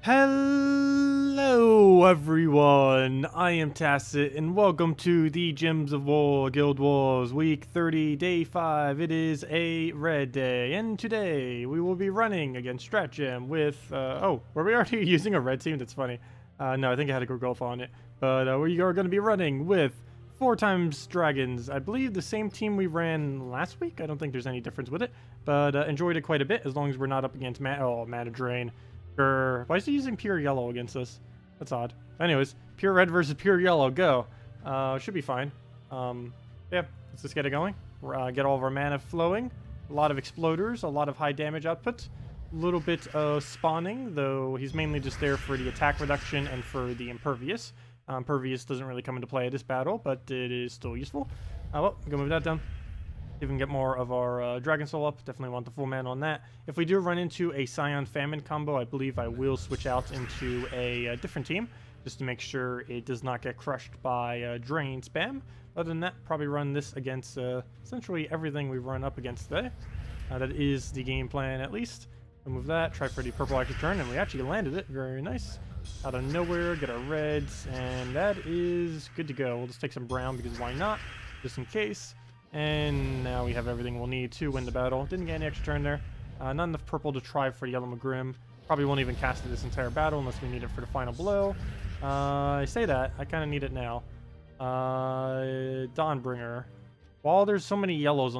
Hello everyone, I am Tacet and welcome to the Gems of War Guild Wars Week 30 Day 5. It is a red day and today we will be running against Stratgem with, were we already using a red team? That's funny. No, I think I had a golf on it. But we are going to be running with 4x Dragons. I believe the same team we ran last week. I don't think there's any difference with it, but enjoyed it quite a bit as long as we're not up against Mana Drain. Why is he using pure yellow against us? That's odd. Anyways, pure red versus pure yellow. Go. Should be fine. Yeah, let's just get it going. Get all of our mana flowing. A lot of exploders, a lot of high damage output. A little bit of spawning, though he's mainly just there for the attack reduction and for the impervious. Impervious doesn't really come into play at this battle, but it is still useful. Well, I'm gonna move that down. Even get more of our Dragon Soul up. Definitely want the full mana on that. If we do run into a Scion Famine combo, I believe I will switch out into a different team just to make sure it does not get crushed by Drain spam. Other than that, probably run this against essentially everything we run up against today. That is the game plan at least. We'll move that, try for the purple extra turn, and we actually landed it. Very nice. Out of nowhere, get our reds, and that is good to go. We'll just take some brown because why not, just in case. And now we have everything we'll need to win the battle. Didn't get any extra turn there. Not enough purple to try for Yellow Magrim. Probably won't even cast it this entire battle unless we need it for the final blow. I say that. I kind of need it now. Dawnbringer. While there's so many yellows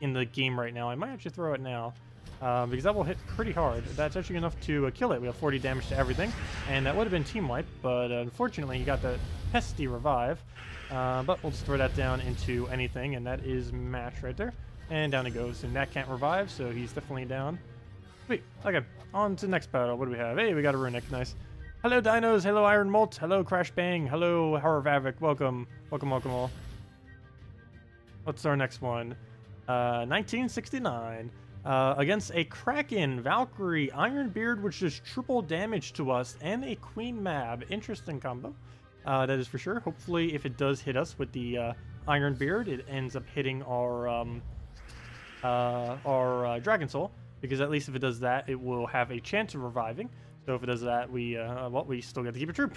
in the game right now, I might actually throw it now. Because that will hit pretty hard. That's actually enough to kill it. We have 40 damage to everything. And that would have been team wipe, but unfortunately he got the pesty revive. But we'll just throw that down into anything, and that is match right there. And down he goes. And Nat can't revive, so he's definitely down. Sweet. Okay, on to the next battle. What do we have? Hey, we got a Runic. Nice. Hello, Dinos. Hello, Iron Molt. Hello, Crash Bang. Hello, Horror of Havoc. Welcome. Welcome, welcome all. What's our next one? 1969. Against a Kraken, Valkyrie, Ironbeard, which does triple damage to us, and a Queen Mab. Interesting combo. That is for sure. Hopefully, if it does hit us with the Ironbeard, it ends up hitting our Dragon Soul, because at least if it does that, it will have a chance of reviving. So if it does that, we still get to keep a troop.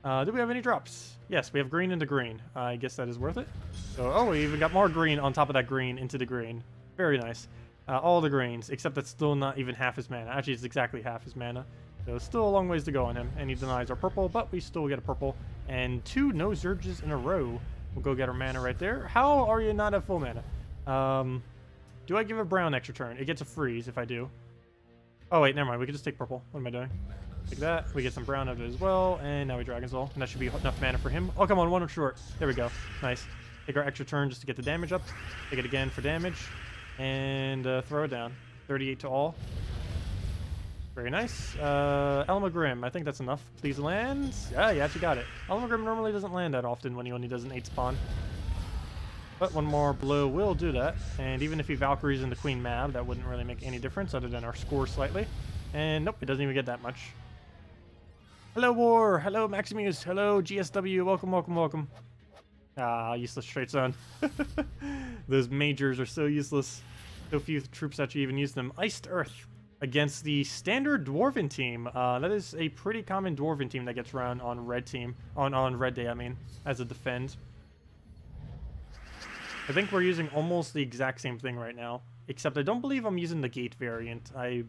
Do we have any drops? Yes, we have green into green. I guess that is worth it. So, we even got more green on top of that green into the green. Very nice. All the greens, except that's still not even half his mana. Actually, it's exactly half his mana. So still a long ways to go on him, and he denies our purple, but we still get a purple. And 2 no Zurges in a row. We'll go get our mana right there. How are you not at full mana? Do I give a brown extra turn? It gets a freeze if I do. Oh wait, never mind. We can just take purple. What am I doing? Take that. We get some brown out of it as well, and now we Dragon Soul. And that should be enough mana for him. Oh, come on, one short. There we go. Nice. Take our extra turn just to get the damage up. Take it again for damage. And throw it down. 38 to all. Very nice. Elmagrim, I think that's enough. Please land. Yeah, you actually got it. Elmagrim normally doesn't land that often when he only does an 8 spawn. But one more blow will do that. And even if he Valkyries into Queen Mab, that wouldn't really make any difference other than our score slightly. And nope, it doesn't even get that much. Hello, War. Hello, Maximuse. Hello, GSW. Welcome, welcome, welcome. Ah, useless Straight Zone. Those majors are so useless. So few troops actually even use them. Iced Earth against the standard Dwarven team. That is a pretty common Dwarven team that gets run on red team. On red day, I mean, as a defend. I think we're using almost the exact same thing right now. Except I don't believe I'm using the gate variant. I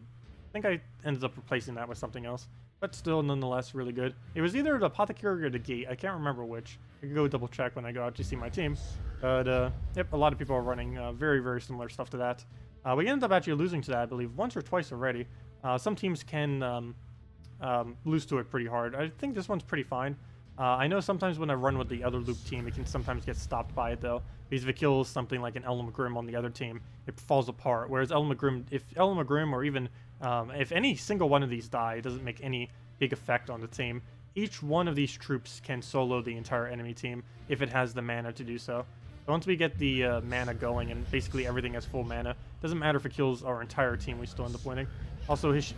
think I ended up replacing that with something else. But still, nonetheless, really good. It was either the Apothecary or the gate. I can't remember which. I can go double check when I go out to see my team. But, yep, a lot of people are running very, very similar stuff to that. We ended up actually losing to that, I believe, once or twice already. Some teams can lose to it pretty hard. I think this one's pretty fine. I know sometimes when I run with the other loop team, it can sometimes get stopped by it, though. Because if it kills something like an Elmagrim on the other team, it falls apart. Whereas if Elmagrim or even if any single one of these die, it doesn't make any big effect on the team. Each one of these troops can solo the entire enemy team if it has the mana to do so. Once we get the mana going and basically everything has full mana, doesn't matter if it kills our entire team, we still end up winning. Also, as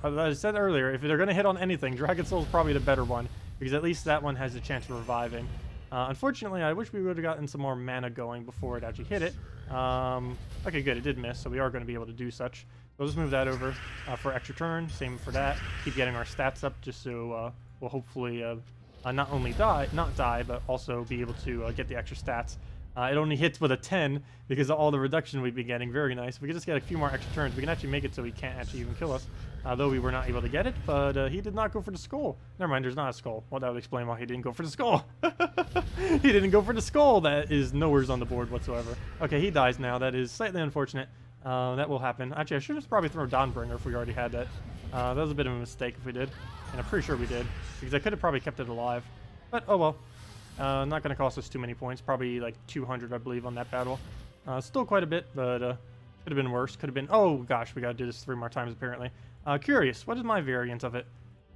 I said earlier, if they're going to hit on anything, Dragon Soul is probably the better one, because at least that one has a chance of reviving. Unfortunately, I wish we would have gotten some more mana going before it actually hit it. Okay, good, it did miss, so we are going to be able to do such. We'll just move that over for extra turn. Same for that. Keep getting our stats up just so we'll hopefully not only not die, but also be able to get the extra stats. It only hits with a 10 because of all the reduction we've been getting. Very nice. If we could just get a few more extra turns, we can actually make it so he can't actually even kill us. Though we were not able to get it, but he did not go for the skull. Never mind, there's not a skull. Well, that would explain why he didn't go for the skull. He didn't go for the skull. That is nowhere's on the board whatsoever. Okay, he dies now. That is slightly unfortunate. That will happen. Actually, I should have probably thrown Dawnbringer if we already had that. That was a bit of a mistake if we did. And I'm pretty sure we did, because I could have probably kept it alive. But, oh well. Not going to cost us too many points. Probably like 200, I believe, on that battle. Still quite a bit, but could have been worse. Could have been... Oh, gosh, we got to do this 3 more times, apparently. Curious, what is my variant of it?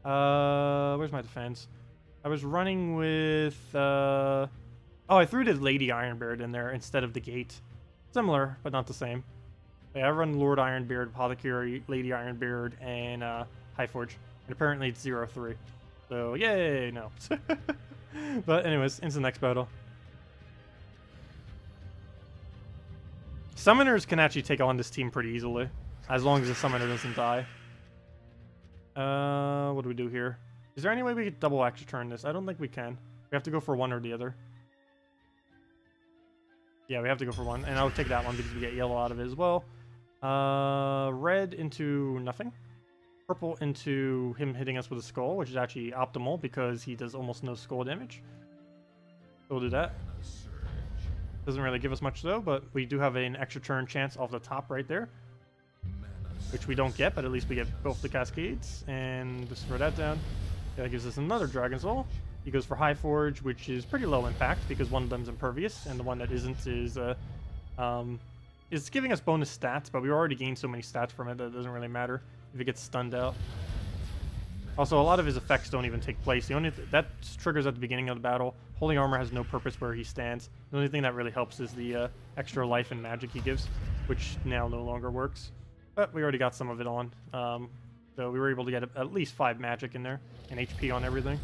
Where's my defense? I was running with... Oh, I threw the Lady Ironbeard in there instead of the Gate. Similar, but not the same. Yeah, I run Lord Ironbeard, Apothecary, Lady Ironbeard, and Highforge. And apparently it's 0-3. So, yay, no. But anyways, into the next battle. Summoners can actually take on this team pretty easily, as long as the summoner doesn't die. What do we do here? Is there any way we could double extra turn this? I don't think we can. We have to go for one or the other. Yeah, we have to go for one, and I'll take that one because we get yellow out of it as well. Red into nothing. Purple into him hitting us with a skull, which is actually optimal because he does almost no skull damage. So we'll do that. Doesn't really give us much though, but we do have an extra turn chance off the top right there, which we don't get, but at least we get both the Cascades. And just throw that down. That gives us another Dragon Soul. He goes for Highforge, which is pretty low impact because one of them's impervious, and the one that isn't is it's giving us bonus stats, but we already gained so many stats from it that it doesn't really matter if it gets stunned out. Also, a lot of his effects don't even take place. The only that triggers at the beginning of the battle. Holy Armor has no purpose where he stands. The only thing that really helps is the extra life and magic he gives, which now no longer works. But we already got some of it on, so we were able to get at least 5 magic in there and HP on everything.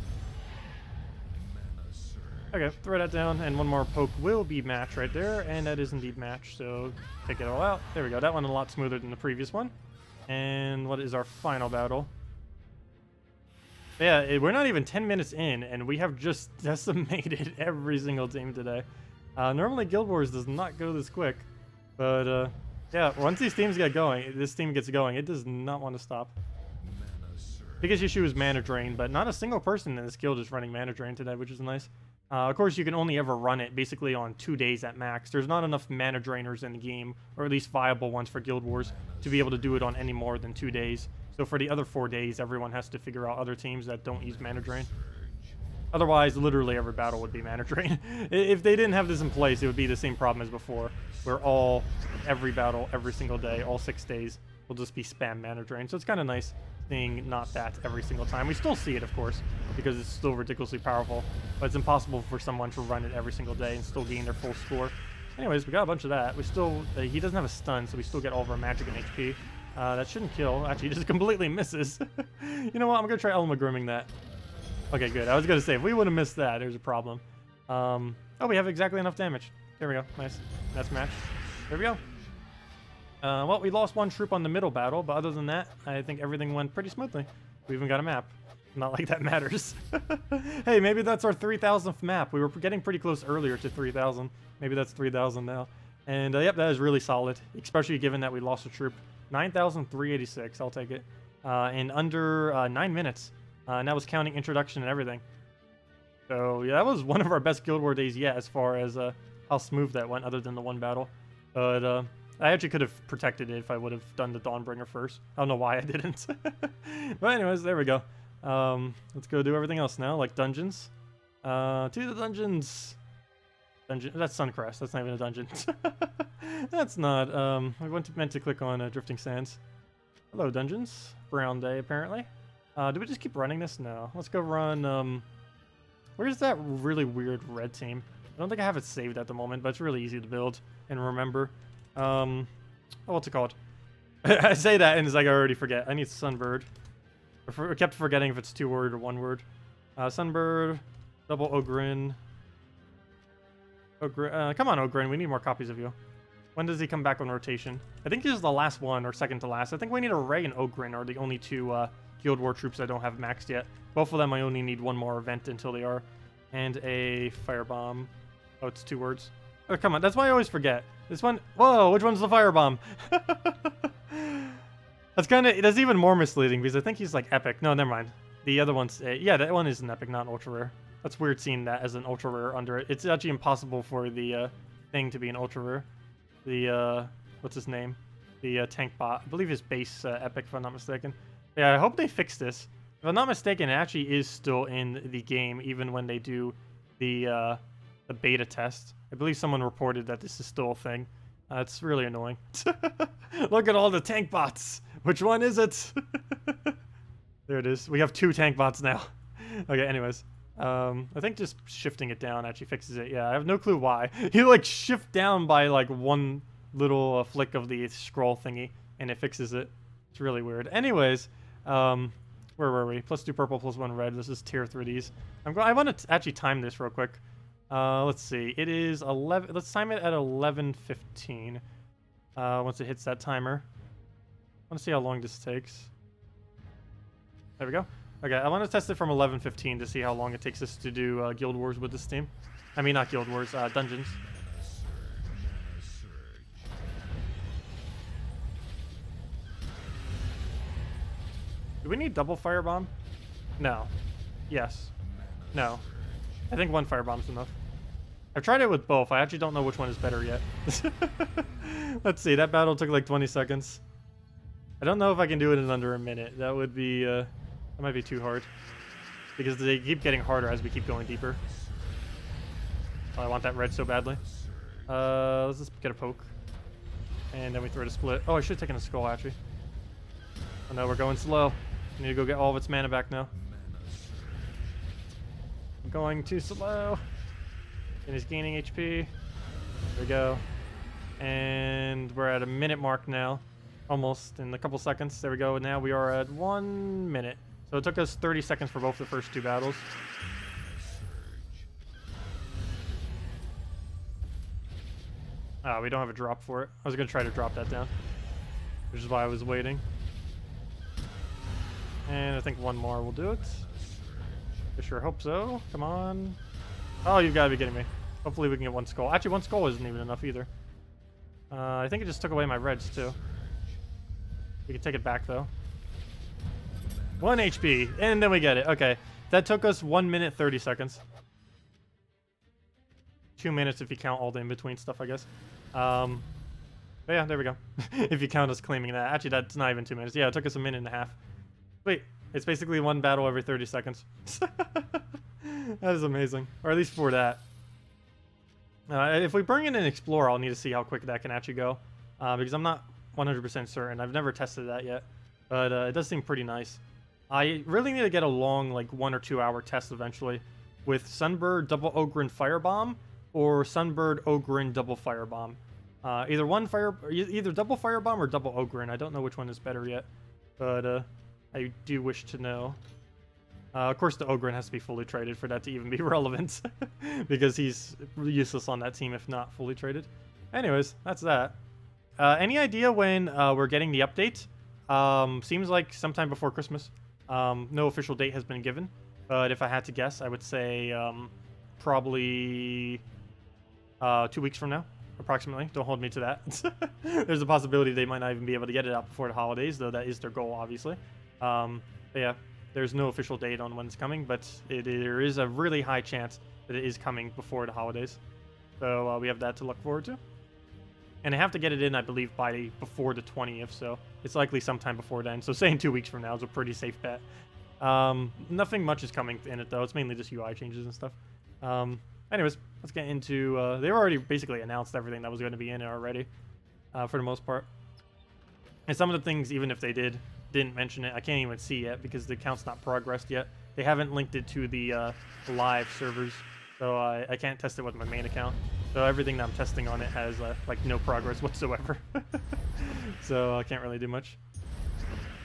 Okay, throw that down, and one more poke will be match right there, and that is indeed match, so take it all out. There we go, that one a lot smoother than the previous one. And what is our final battle? Yeah, we're not even 10 minutes in, and we have just decimated every single team today. Normally Guild Wars does not go this quick, but yeah, once these teams get going, this team gets going, it does not want to stop. Biggest issue is mana drain, but not a single person in this guild is running mana drain today, which is nice. Of course, you can only ever run it basically on 2 days at max. There's not enough mana drainers in the game, or at least viable ones for Guild Wars, to be able to do it on any more than 2 days. So for the other 4 days, everyone has to figure out other teams that don't use mana drain. Otherwise, literally every battle would be mana drain. If they didn't have this in place, it would be the same problem as before, where every battle, every single day, all 6 days, will just be spam mana drain. So it's kind of nice seeing not that every single time. We still see it, of course, because it's still ridiculously powerful, but it's impossible for someone to run it every single day and still gain their full score. Anyways, we got a bunch of that. We still, he doesn't have a stun, so we still get all of our magic and HP. That shouldn't kill. Actually, just completely misses. You know what? I'm going to try Elma Grimming that. Okay, good. I was going to say, if we would have missed that, there's a problem. Oh, we have exactly enough damage. There we go. Nice. That's match. There we go. Well, we lost 1 troop on the middle battle, but other than that, I think everything went pretty smoothly. We even got a map. Not like that matters. Hey, maybe that's our 3,000th map. We were getting pretty close earlier to 3,000. Maybe that's 3,000 now. And yep, that is really solid, especially given that we lost a troop. 9,386, I'll take it. In under 9 minutes. And that was counting introduction and everything. So yeah, that was one of our best Guild War days yet, as far as how smooth that went, other than the one battle. But I actually could have protected it if I would have done the Dawnbringer first. I don't know why I didn't. But anyways, there we go. Let's go do everything else now, like dungeons. To the dungeons. That's Suncrest. That's not even a dungeon. That's not. I meant to click on Drifting Sands. Hello, dungeons. Brown day, apparently. Do we just keep running this? No. Let's go run. Where's that really weird red team? I don't think I have it saved at the moment, but it's really easy to build and remember. Oh, what's it called? I say that and it's like I already forget. I need Sunbird. I kept forgetting if it's 2 word or 1 word. Sunbird, double Ogrin. Come on, Ogrin, we need more copies of you. When does he come back on rotation? I think this is the last one, or second to last. I think we need a Ray and Ogren are the only two Guild War troops that don't have maxed yet. Both of them I only need one more event until they are. And a Firebomb. Oh, it's 2 words. Oh, come on. That's why I always forget. This one... Whoa, which one's the Firebomb? That's even more misleading because I think he's like epic. No, never mind. The other one's... yeah, that one is an epic, not an ultra rare. That's weird seeing that as an ultra rare under it. It's actually impossible for the thing to be an ultra rare. The, what's his name? The tank bot. I believe his base epic, if I'm not mistaken. Yeah, I hope they fix this. If I'm not mistaken, it actually is still in the game, even when they do the beta test. I believe someone reported that this is still a thing. It's really annoying. Look at all the tank bots. Which one is it? There it is. We have 2 tank bots now. Okay, anyways. I think just shifting it down actually fixes it. Yeah, I have no clue why. You like shift down by like one little flick of the scroll thingy, and it fixes it. It's really weird. Anyways, where were we? +2 purple, +1 red. This is tier 3Ds. I want to actually time this real quick. Let's see. It is 11. Let's time it at 11:15. Once it hits that timer. I want to see how long this takes. There we go. Okay, I want to test it from 11:15 to see how long it takes us to do Guild Wars with this team. I mean, not Guild Wars, Dungeons. Do we need double Firebomb? No. Yes. No. I think 1 Firebomb's enough. I've tried it with both. I actually don't know which one is better yet. Let's see. That battle took like 20 seconds. I don't know if I can do it in under a minute. That would be... that might be too hard. Because they keep getting harder as we keep going deeper. Oh, I want that red so badly. Let's just get a poke. And then we throw it a split. Oh, I should have taken a skull, actually. Oh no, we're going slow. I need to go get all of its mana back now. I'm going too slow. And he's gaining HP. There we go. And we're at a minute mark now. Almost in a couple seconds. There we go. Now we are at 1 minute. So it took us 30 seconds for both the first 2 battles. Oh, we don't have a drop for it. I was going to try to drop that down. Which is why I was waiting. And I think 1 more will do it. I sure hope so. Come on. Oh, you've got to be kidding me. Hopefully we can get 1 skull. Actually, 1 skull isn't even enough either. I think it just took away my reds too. We can take it back though. 1 HP, and then we get it. Okay, that took us 1 minute 30 seconds. 2 minutes if you count all the in-between stuff, I guess. But yeah, there we go. If you count us claiming that. Actually, that's not even 2 minutes. Yeah, it took us a minute and a half. Wait, it's basically 1 battle every 30 seconds. That is amazing. Or at least for that. If we bring in an Explorer, I'll need to see how quick that can actually go. Because I'm not 100% certain. I've never tested that yet. But it does seem pretty nice. I really need to get a long, like 1 or 2 hour test eventually. With Sunbird double Ogren Firebomb or Sunbird Ogren double Firebomb. Either double Firebomb or double Ogren. I don't know which one is better yet. But I do wish to know. Of course, the Ogren has to be fully traded for that to even be relevant. Because he's useless on that team if not fully traded. Anyways, that's that. Any idea when we're getting the update? Seems like sometime before Christmas. No official date has been given. But if I had to guess, I would say probably 2 weeks from now, approximately. Don't hold me to that. There's a possibility they might not even be able to get it out before the holidays, though that is their goal, obviously. But yeah. There's no official date on when it's coming, but there is a really high chance that it is coming before the holidays. So we have that to look forward to. And I have to get it in, I believe, before the 20th, so it's likely sometime before then. So saying 2 weeks from now is a pretty safe bet. Nothing much is coming in it, though. It's mainly just UI changes and stuff. Anyways, let's get into... they already basically announced everything that was going to be in it already, for the most part. And some of the things, even if they didn't mention it, I can't even see yet because the account's not progressed yet. They haven't linked it to the live servers, so I can't test it with my main account. So everything that I'm testing on it has like no progress whatsoever. So I can't really do much.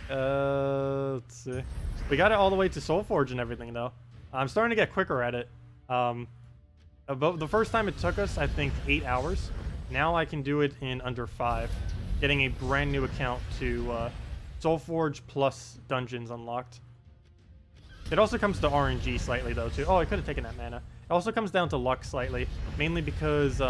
Let's see. We got it all the way to Soulforge and everything though. I'm starting to get quicker at it. About the first time it took us, I think, 8 hours. Now I can do it in under 5, getting a brand new account to Soulforge plus dungeons unlocked. It also comes to RNG slightly though too. Oh, I could have taken that mana. It also comes down to luck slightly, mainly because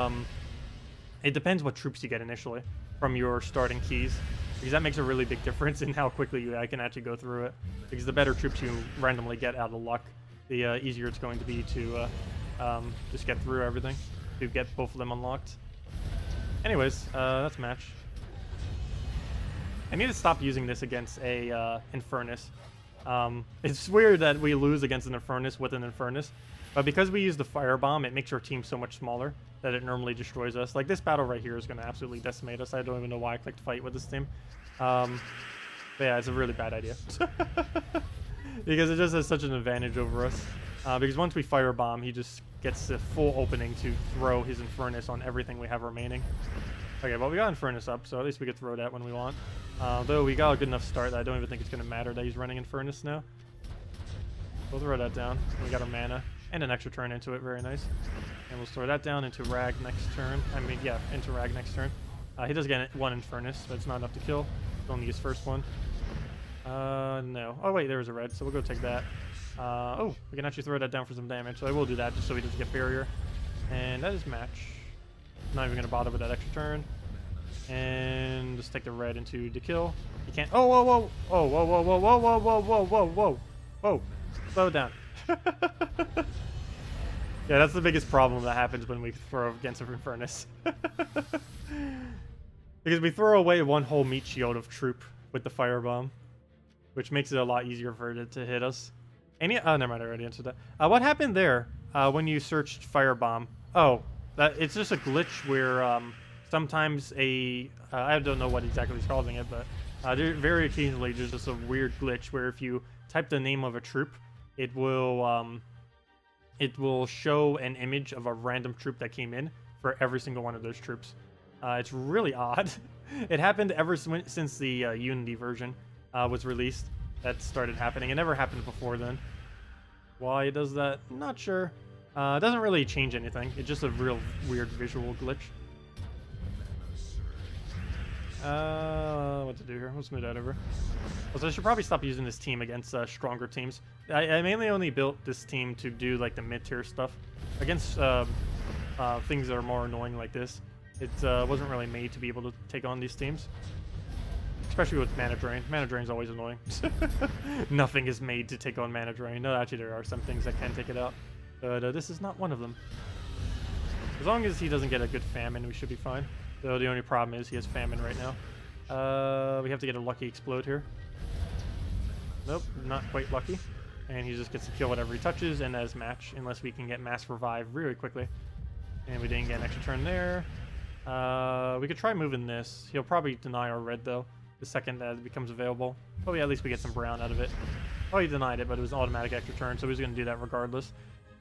it depends what troops you get initially from your starting keys, because that makes a really big difference in how quickly I can actually go through it. Because the better troops you randomly get out of luck, the easier it's going to be to just get through everything, to get both of them unlocked. Anyways, that's match. I need to stop using this against a Infernus. It's weird that we lose against an Infernus with an Infernus, but because we use the Firebomb, it makes our team so much smaller that it normally destroys us. Like, this battle right here is going to absolutely decimate us. I don't even know why I clicked fight with this team. But yeah, it's a really bad idea. Because it just has such an advantage over us. Because once we Firebomb, he just gets the full opening to throw his Infernus on everything we have remaining. Okay, well, we got Infernus up, so at least we could throw that when we want. Though we got a good enough start that I don't even think it's going to matter that he's running Infernus now. We'll throw that down. We got our mana and an extra turn into it. Very nice. And we'll throw that down into Rag next turn. I mean, yeah, into Rag next turn. He does get one Infernus, but it's not enough to kill. It's only his first one. No. Oh, wait, there was a red, so we'll go take that. Oh, we can actually throw that down for some damage, so I will do that just so he doesn't get barrier. And that is match. Not even going to bother with that extra turn. And just take the red into the kill. You can't. Oh, whoa, whoa. Oh, whoa, whoa, whoa, whoa, whoa, whoa, whoa, whoa, whoa. Whoa. Slow it down. Yeah, that's the biggest problem that happens when we throw against a Infernus. Because we throw away one whole meat shield of troop with the Firebomb, which makes it a lot easier for it to hit us. And oh, never mind, I already answered that. What happened there when you searched Firebomb? Oh, it's just a glitch where sometimes I don't know what exactly is causing it, but very occasionally there's just a weird glitch where if you type the name of a troop, it will show an image of a random troop that came in for every single one of those troops. It's really odd. It happened ever since the Unity version was released. That started happening. It never happened before then. Why it does that? Not sure. It doesn't really change anything. It's just a real weird visual glitch. What to do here? Let's move that over. Also, I should probably stop using this team against stronger teams. I mainly only built this team to do like the mid-tier stuff. Against things that are more annoying like this, it wasn't really made to be able to take on these teams. Especially with Mana Drain. Mana Drain's always annoying. Nothing is made to take on Mana Drain. No, actually there are some things that can take it out. But this is not one of them. As long as he doesn't get a good Famine, we should be fine. Though the only problem is he has Famine right now. We have to get a lucky explode here. Nope, not quite lucky. And he just gets to kill whatever he touches, and that is match, unless we can get Mass Revive really quickly. And we didn't get an extra turn there. We could try moving this. He'll probably deny our red, though, the second that it becomes available. But at least we get some brown out of it. Oh, he denied it, but it was an automatic extra turn, so he's going to do that regardless.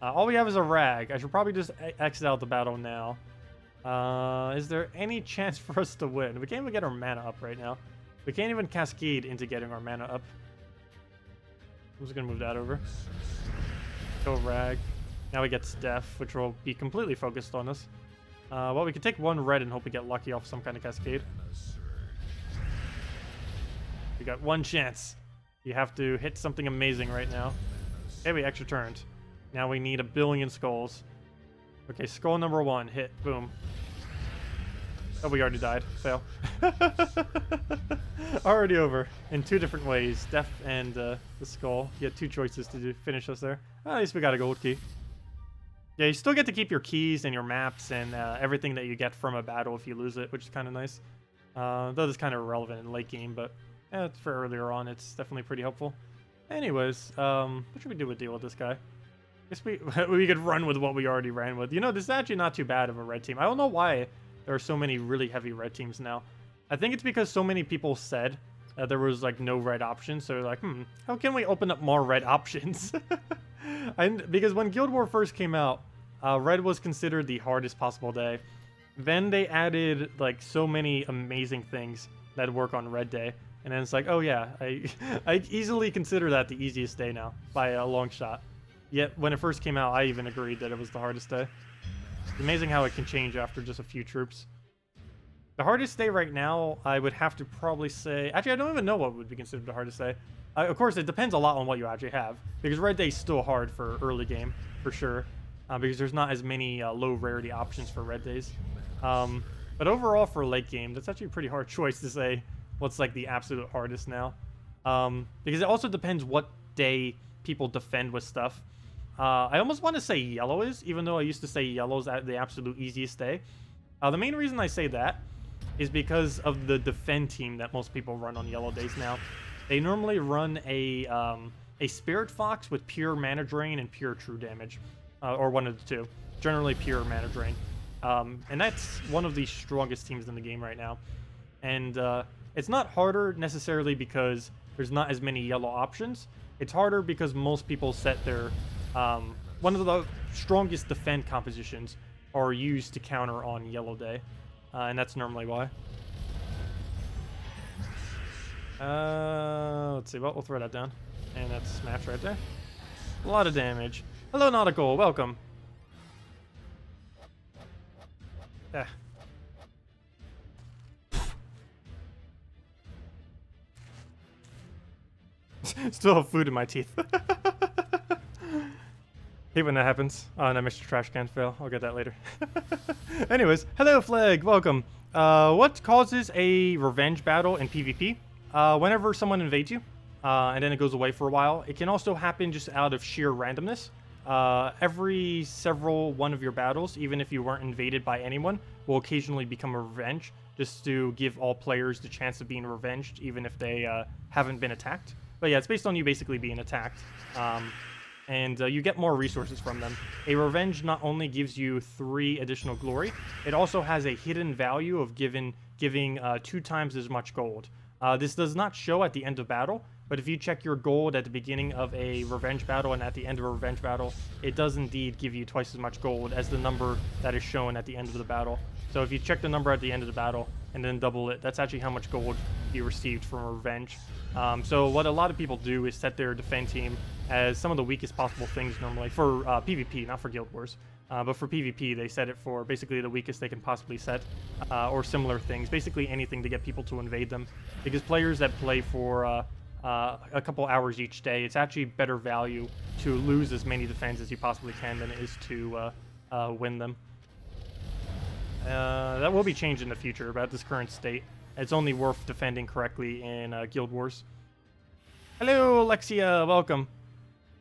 All we have is a Rag. I should probably just exit out the battle now. Is there any chance for us to win? We can't even get our mana up right now. We can't even cascade into getting our mana up. I'm just going to move that over. Go Rag. Now we get Death, which will be completely focused on us. Well, we could take one red and hope we get lucky off some kind of cascade. We got one chance. You have to hit something amazing right now. Okay, we extra turned. Now we need 1 billion skulls. Okay, skull number 1, hit, boom. Oh, we already died. Fail. Already over. In 2 different ways. Death and the skull. You had 2 choices to finish us there. Well, at least we got a gold key. Yeah, you still get to keep your keys and your maps and everything that you get from a battle if you lose it, which is kind of nice. Though it's kind of irrelevant in late game, but for earlier on, it's definitely pretty helpful. Anyways, what should we do with deal with this guy? I guess we could run with what we already ran with. You know, this is actually not too bad of a red team. I don't know why there are so many really heavy red teams now. I think it's because so many people said that there was like no red options. So they're like, how can we open up more red options? Because when Guild War first came out, red was considered the hardest possible day. Then they added like so many amazing things that work on red day. And then it's like, oh yeah, I easily consider that the easiest day now by a long shot. Yet, when it first came out, I even agreed that it was the hardest day. It's amazing how it can change after just a few troops. The hardest day right now, I would have to probably say... Actually, I don't even know what would be considered the hardest day. Of course, it depends a lot on what you actually have. Because Red Day's still hard for early game, for sure. Because there's not as many low rarity options for Red Days. But overall, for late game, that's actually a pretty hard choice to say what's like the absolute hardest now. Because it also depends what day people defend with stuff. I almost want to say yellow is, even though I used to say yellow's the absolute easiest day. The main reason I say that is because of the defend team that most people run on yellow days now. They normally run a Spirit Fox with pure mana drain and pure true damage, or one of the two. Generally pure mana drain, and that's one of the strongest teams in the game right now. And it's not harder necessarily because there's not as many yellow options. It's harder because most people set their one of the strongest defend compositions are used to counter on yellow day. And that's normally why. Let's see. Well, we'll throw that down. And that's smash right there. A lot of damage. Hello, Nautical. Welcome. Ah. Still have food in my teeth. Hate when that happens. Oh, and I missed a trash can fail. I'll get that later. Anyways, hello Flag, welcome. What causes a revenge battle in PvP? Whenever someone invades you, and then it goes away for a while. It can also happen just out of sheer randomness. Every one of your battles, even if you weren't invaded by anyone, will occasionally become a revenge, just to give all players the chance of being revenged, even if they haven't been attacked. But yeah, it's based on you basically being attacked. And you get more resources from them. A revenge not only gives you 3 additional glory, it also has a hidden value of giving 2 times as much gold. This does not show at the end of battle, but if you check your gold at the beginning of a revenge battle and at the end of a revenge battle, it does indeed give you twice as much gold as the number that is shown at the end of the battle. So if you check the number at the end of the battle and then double it, that's actually how much gold you received from a revenge. So what a lot of people do is set their defend team as some of the weakest possible things normally for PvP, not for Guild Wars. But for PvP, they set it for basically the weakest they can possibly set, or similar things, basically anything to get people to invade them. Because players that play for a couple hours each day, it's actually better value to lose as many defense as you possibly can than it is to win them. That will be changed in the future, but at this current state, it's only worth defending correctly in Guild Wars. Hello, Alexia, welcome.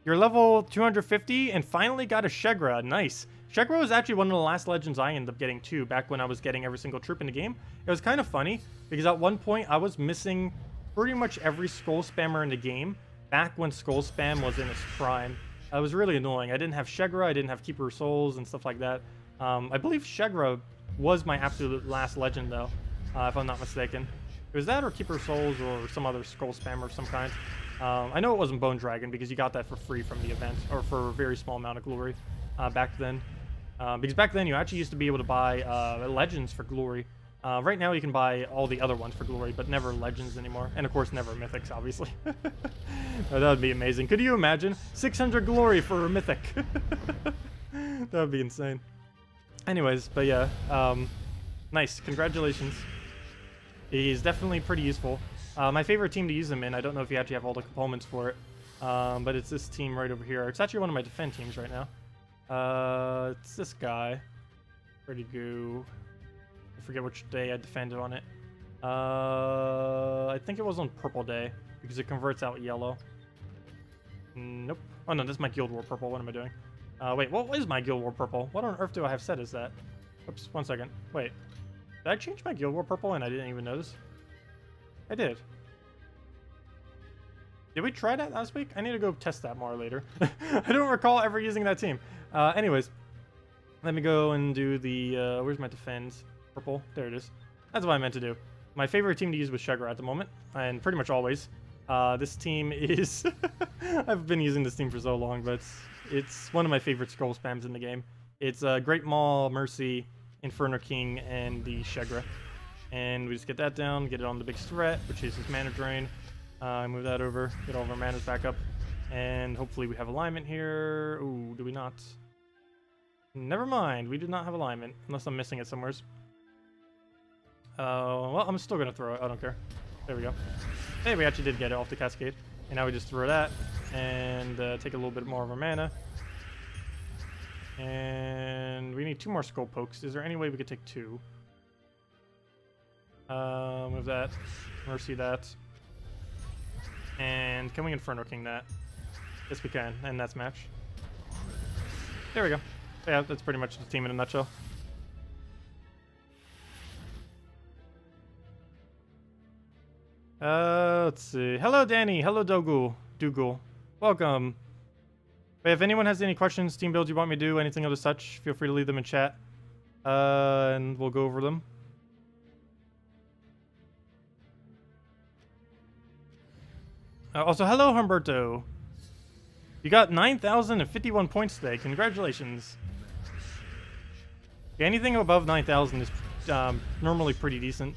You're level 250 and finally got a Shegra. Nice. Shegra was actually one of the last legends I ended up getting too, back when I was getting every single troop in the game. It was kind of funny, because at one point I was missing pretty much every Skull Spammer in the game, back when Skull Spam was in its prime. It was really annoying. I didn't have Shegra, I didn't have Keeper of Souls and stuff like that. I believe Shegra was my absolute last legend though, if I'm not mistaken. It was that or Keeper of Souls or some other Skull Spammer of some kind. I know it wasn't Bone Dragon because you got that for free from the event, or for a very small amount of glory back then. Because back then you actually used to be able to buy legends for glory. Right now you can buy all the other ones for glory, but never legends anymore. And of course never mythics, obviously. That would be amazing. Could you imagine? 600 glory for a mythic. That would be insane. Anyways, but yeah, nice. Congratulations. He's definitely pretty useful. My favorite team to use him in, I don't know if you actually have all the components for it, but it's this team right over here. It's actually one of my defend teams right now. It's this guy. Pretty goo. I forget which day I defended on it. I think it was on purple day, because it converts out yellow. Nope. Oh no, this is my Guild War purple. What am I doing? Wait, what is my Guild War purple? What on earth do I have set as that? Oops, 1 second. Wait. Did I change my Guild War purple and I didn't even notice? I did. Did we try that last week? I need to go test that more later. I don't recall ever using that team. Anyways, let me go and do the, where's my defense? Purple. There it is. That's what I meant to do. My favorite team to use was Shegra at the moment, and pretty much always. This team is... I've been using this team for so long, but it's one of my favorite scroll spams in the game. It's Great Maul, Mercy, Inferno King, and the Shegra. And we just get that down, get it on the big threat, which is his mana drain. Move that over, get all of our manas back up, and hopefully we have alignment here. Ooh, do we not? Never mind, we do not have alignment, unless I'm missing it somewhere. Well, I'm still gonna throw it. I don't care. There we go. Hey, we actually did get it off the cascade. And now we just throw that and take a little bit more of our mana. And we need 2 more skull pokes. Is there any way we could take 2? Move that. Mercy that. And can we Inferno King that? Yes, we can. And that's match. There we go. Yeah, that's pretty much the team in a nutshell. Let's see. Hello, Danny. Hello, Dougal. Welcome. But if anyone has any questions, team builds you want me to do, anything of such, feel free to leave them in chat. And we'll go over them. Also, hello, Humberto. You got 9,051 points today. Congratulations. Yeah, anything above 9,000 is normally pretty decent.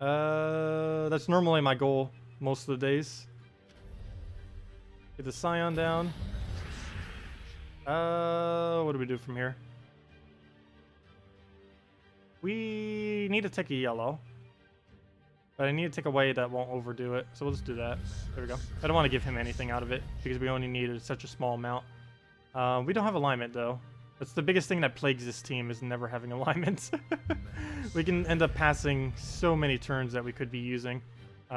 That's normally my goal most of the days. Get the Scion down. What do we do from here? We need to take a yellow. But I need to take a way that won't overdo it. So we'll just do that. There we go. I don't want to give him anything out of it because we only needed such a small amount. We don't have alignment though. That's the biggest thing that plagues this team is never having alignment. We can end up passing so many turns that we could be using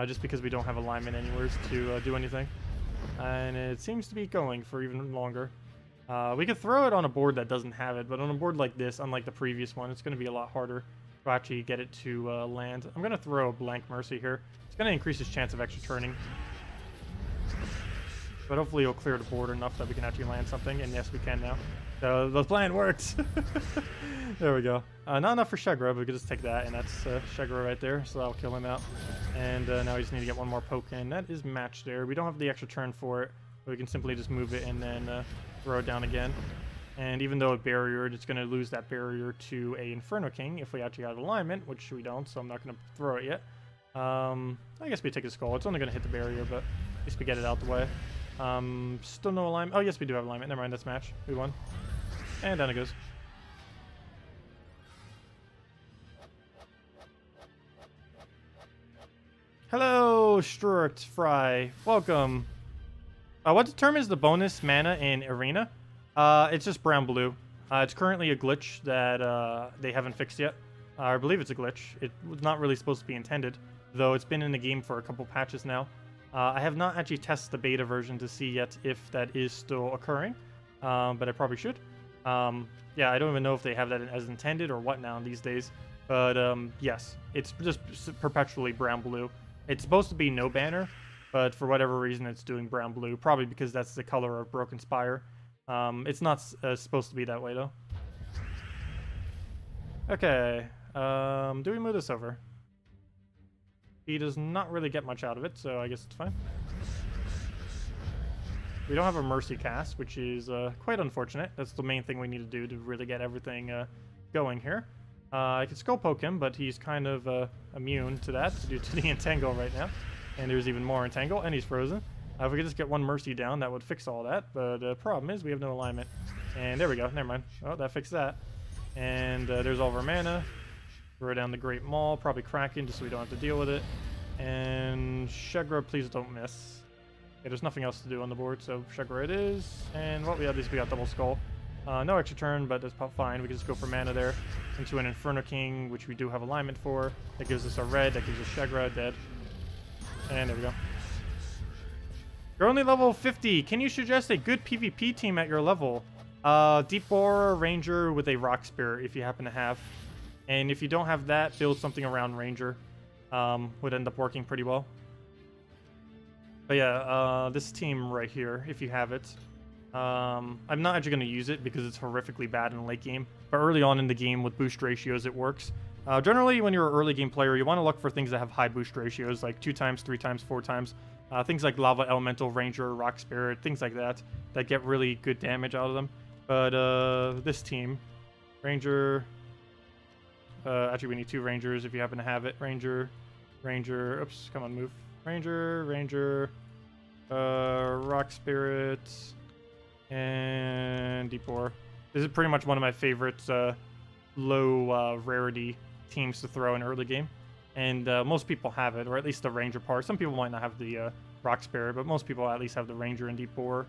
just because we don't have alignment anywhere to do anything. And it seems to be going for even longer. We could throw it on a board that doesn't have it, but on a board like this, unlike the previous one, it's going to be a lot harder to actually get it to land. I'm going to throw a blank Mercy here. It's going to increase his chance of extra turning. But hopefully it'll clear the board enough that we can actually land something, and yes, we can now. So the plan worked. There we go. Not enough for Shegra, but we could just take that, and that's Shegra right there, so that'll kill him out. And now we just need to get one more poke in. That is matched there. We don't have the extra turn for it, but we can simply just move it and then throw it down again. And even though it barriered, it's going to lose that barrier to a Inferno King if we actually have alignment, which we don't, so I'm not going to throw it yet. I guess we take a skull. It's only going to hit the barrier, but at least we get it out the way. Still no alignment. Oh, yes, we do have alignment. Never mind, that's match. We won. And down it goes. Hello, Stuart Fry. Welcome. What determines the bonus mana in Arena? It's just brown-blue. It's currently a glitch that they haven't fixed yet. I believe it's a glitch. It was not really supposed to be intended, though it's been in the game for a couple patches now. I have not actually tested the beta version to see yet if that is still occurring, but I probably should. Yeah, I don't even know if they have that as intended or what now these days, but yes, it's just perpetually brown-blue. It's supposed to be no banner, but for whatever reason it's doing brown-blue, probably because that's the color of Broken Spire. It's not supposed to be that way, though. Okay, do we move this over? He does not really get much out of it, so I guess it's fine. We don't have a Mercy cast, which is quite unfortunate. That's the main thing we need to do to really get everything going here. I can Skull Poke him, but he's kind of immune to that due to the Entangle right now. And there's even more Entangle, and he's frozen. If we could just get one Mercy down, that would fix all that. But the problem is we have no alignment. And there we go. Never mind. Oh, that fixed that. And there's all of our mana. Throw down the Great Maul, probably Kraken, just so we don't have to deal with it. And Shegra, please don't miss. Yeah, there's nothing else to do on the board, so Shegra it is. And what we have is we got Double Skull. No extra turn, but that's fine. We can just go for mana there into an Inferno King, which we do have alignment for. That gives us a red, that gives us Shegra, dead. And there we go. You're only level 50. Can you suggest a good PvP team at your level? Deep Borer, Ranger with a Rock Spirit, if you happen to have. And if you don't have that, build something around Ranger. Would end up working pretty well. But yeah, this team right here, if you have it. I'm not actually going to use it because it's horrifically bad in the late game. But early on in the game with boost ratios, it works. Generally, when you're an early game player, you want to look for things that have high boost ratios, like 2 times, 3 times, 4 times. Things like Lava Elemental, Ranger, Rock Spirit, things like that get really good damage out of them. But this team, Ranger... actually, we need 2 Rangers if you happen to have it. Ranger, oops, come on, move. Ranger, Rock Spirit, and Deep Borer. This is pretty much one of my favorite low rarity teams to throw in early game. And most people have it, or at least the Ranger part. Some people might not have the Rock Spirit, but most people at least have the Ranger and Deep Boar.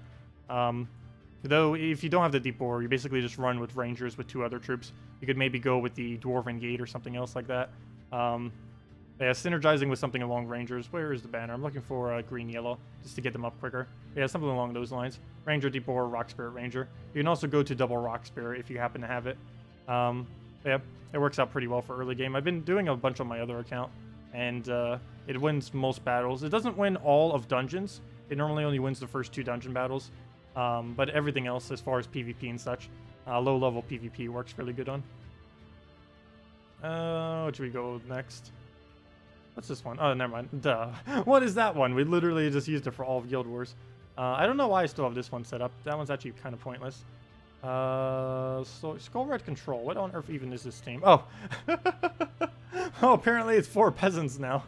Though, if you don't have the Deep Boar, you basically just run with Rangers with 2 other troops. You could maybe go with the Dwarven Gate or something else like that. Yeah, synergizing with something along Rangers. Where is the banner? I'm looking for green-yellow, just to get them up quicker. Yeah, something along those lines. Ranger, Deep Boar, Rock Spirit, Ranger. You can also go to double Rock Spirit if you happen to have it. Yeah, it works out pretty well for early game. I've been doing a bunch on my other account, and it wins most battles. It doesn't win all of dungeons. It normally only wins the first 2 dungeon battles. But everything else, as far as PvP and such, low-level PvP works really good on. What should we go with next? What's this one? Oh, never mind. Duh. What is that one? We literally just used it for all of Guild Wars. I don't know why I still have this one set up. That one's actually kind of pointless. So Skull Red Control. What on earth even is this team? Oh! Oh, apparently it's 4 peasants now.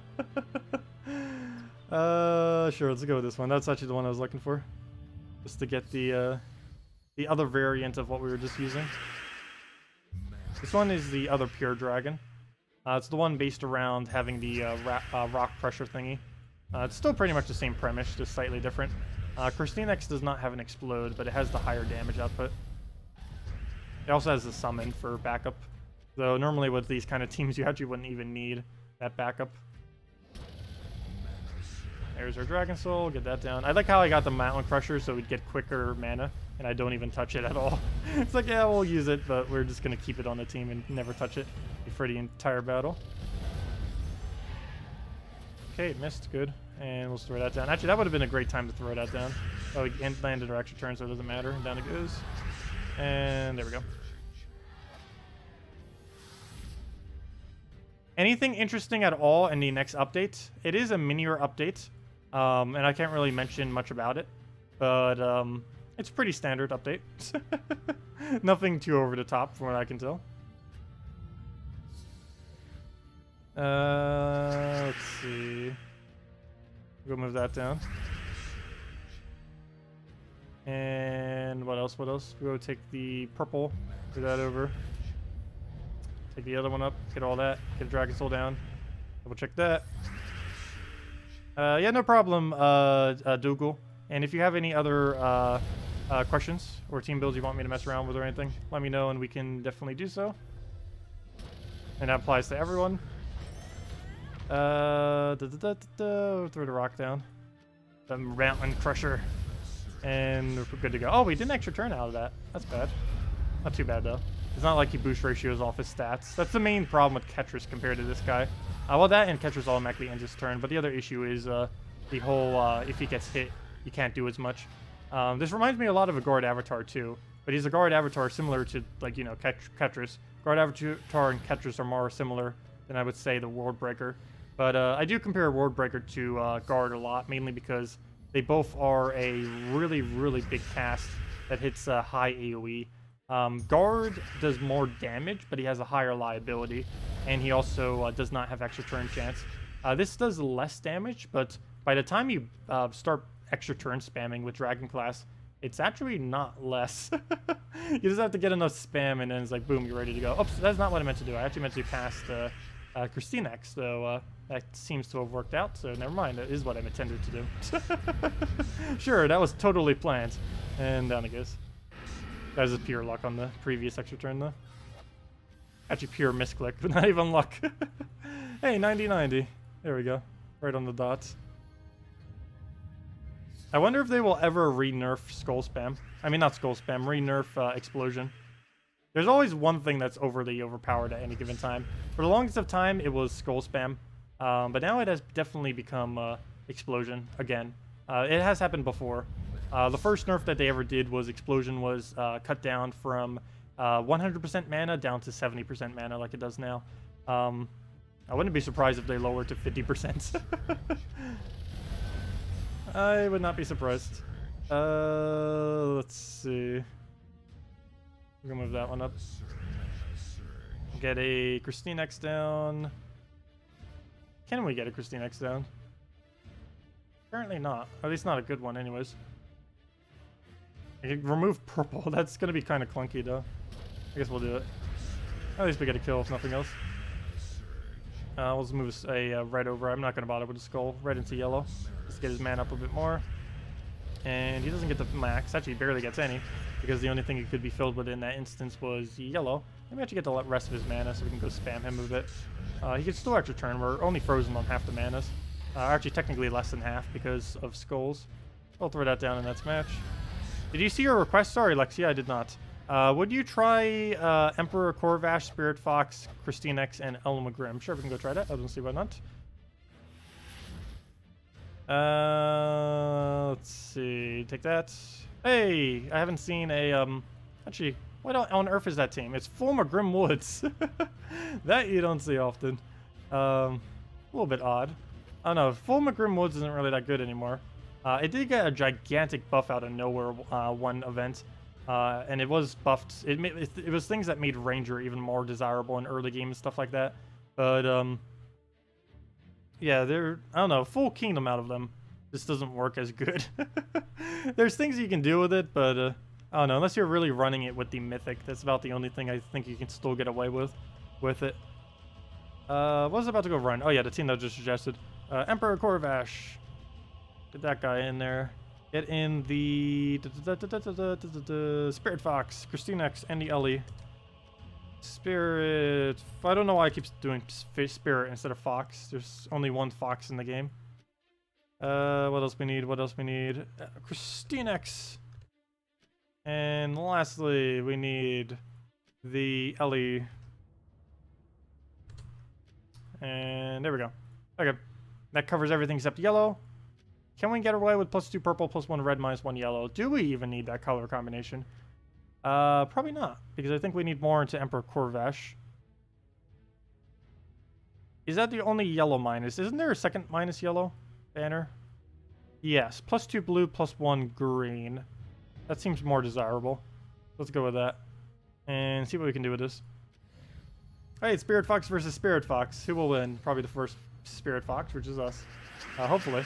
Sure, let's go with this one. That's actually the one I was looking for. Just to get the other variant of what we were just using. This one is the other Pure Dragon. It's the one based around having the rock pressure thingy. It's still pretty much the same premise, just slightly different. KrissTigger does not have an explode, but it has the higher damage output. It also has the summon for backup. Though normally with these kind of teams, you actually wouldn't even need that backup. There's our Dragon Soul, get that down. I like how I got the Mountain Crusher so we'd get quicker mana, and I don't even touch it at all. It's like, yeah, we'll use it, but we're just going to keep it on the team and never touch it for the entire battle. Okay, it missed, good. And we'll throw that down. Actually, that would have been a great time to throw that down. Oh, we landed our extra turn, so it doesn't matter. Down it goes. And there we go. Anything interesting at all in the next update? It is a minier update, and I can't really mention much about it, but it's a pretty standard update. Nothing too over the top from what I can tell. Let's see. We'll move that down. And what else? What else? We'll go take the purple, do that over. Take the other one up, get all that, get a Dragon Soul down. Double check that. Yeah, no problem, Dougal. And if you have any other questions or team builds you want me to mess around with or anything, let me know and we can definitely do so. And that applies to everyone. Throw the rock down. The Mountain Crusher. And we're good to go. Oh, we did an extra turn out of that. That's bad. Not too bad, though. It's not like he boost ratios off his stats. That's the main problem with Ketris compared to this guy. Well, that and Ketris automatically ends his turn, but the other issue is the whole, if he gets hit, you can't do as much. This reminds me a lot of a Guard Avatar, too. But he's a Guard Avatar similar to, like, you know, Ketris. Guard Avatar and Ketris are more similar than I would say the World Breaker. But I do compare World Breaker to Guard a lot, mainly because they both are a really, really big cast that hits high AoE. Guard does more damage, but he has a higher liability, and he also does not have extra turn chance. This does less damage, but by the time you start extra turn spamming with Dragon class, it's actually not less. You just have to get enough spam, and then it's like, boom, you're ready to go. Oops, that's not what I meant to do. I actually meant to cast KrissTigger, so that seems to have worked out, so never mind. That is what I intended to do. Sure, that was totally planned. And down it goes. That was just pure luck on the previous extra turn, though. Actually, pure misclick, but not even luck. Hey, 90-90. There we go. Right on the dots. I wonder if they will ever re-nerf Skull Spam. I mean, not Skull Spam, re-nerf Explosion. There's always one thing that's overly overpowered at any given time. For the longest of time, it was Skull Spam. But now it has definitely become Explosion again. It has happened before. The first nerf that they ever did was Explosion was cut down from 100% mana down to 70% mana like it does now. I wouldn't be surprised if they lower to 50%. I would not be surprised. Let's see. We're gonna move that one up. Get a KrissTigger down. Can we get a KrissTigger down? Apparently not. At least not a good one anyways. Remove purple. That's going to be kind of clunky, though. I guess we'll do it. At least we get a kill, if nothing else. Let's move a red over. I'm not going to bother with the skull. Red into yellow. Let's get his mana up a bit more. And he doesn't get the max. Actually, he barely gets any, because the only thing it could be filled with in that instance was yellow. Maybe actually get the rest of his mana so we can go spam him a bit. He can still extra turn. We're only frozen on half the manas. Actually, technically less than half because of skulls. I'll throw that down in that match. Did you see your request? Sorry, Lexia, I did not. Would you try Emperor Corvash, Spirit Fox, KrissTigger, and Elmagrim? Sure, we can go try that. I don't see why not. Let's see. Take that. Hey, I haven't seen a actually, what on earth is that team? It's Fulmagrim Woods. That you don't see often. A little bit odd. I don't know. Fulmagrim Woods isn't really that good anymore. It did get a gigantic buff out of nowhere one event. And it was buffed. It was things that made Ranger even more desirable in early game and stuff like that. But yeah, I don't know, full kingdom out of them. This doesn't work as good. There's things you can do with it, but I don't know. Unless you're really running it with the Mythic, that's about the only thing I think you can still get away with it. What was about to go run? Oh yeah, the team that just suggested. Emperor Corvash. Get that guy in there. Get in the Spirit Fox, KrissTigger, and the Ellie. Spirit. I don't know why I keep doing Spirit instead of Fox. There's only one Fox in the game. What else we need? What else we need? KrissTigger. And lastly, we need the Ellie. And there we go. Okay. That covers everything except yellow. Can we get away with +2 purple, +1 red, -1 yellow? Do we even need that color combination? Probably not, because I think we need more into Emperor Corvash. Is that the only yellow minus? Isn't there a second minus yellow banner? Yes, +2 blue, +1 green. That seems more desirable. Let's go with that and see what we can do with this. Hey, Spirit Fox versus Spirit Fox. Who will win? Probably the first Spirit Fox, which is us. Hopefully.